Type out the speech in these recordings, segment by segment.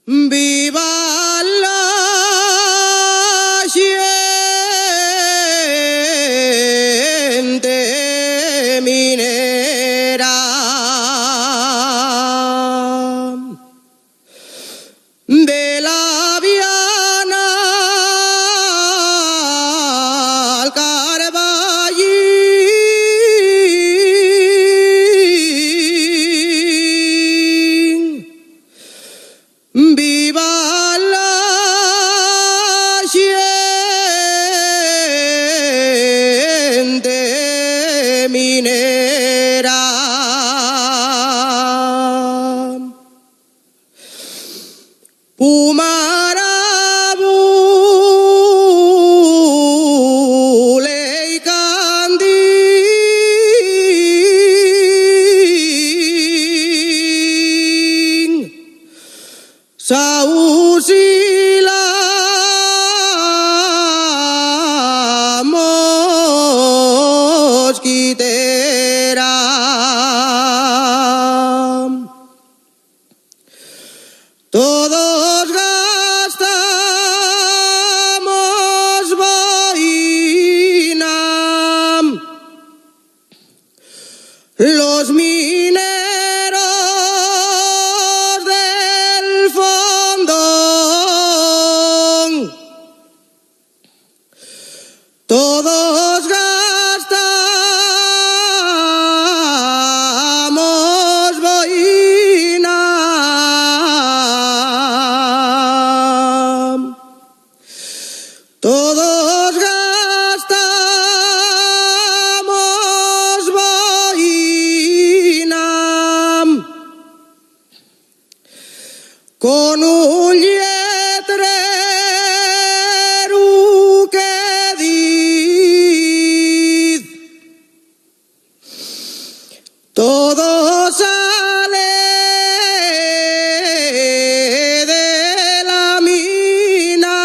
Viva la gente minera de la Viana al Carballín. Viva la gente minera. Pumarabu leikandi sausila mosquitera. Todos gastamos boina, los mineros del fondo, todos gastamos boina. Todos gastamos boina con un lletrero que dice: todo sale de la mina.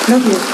Gracias.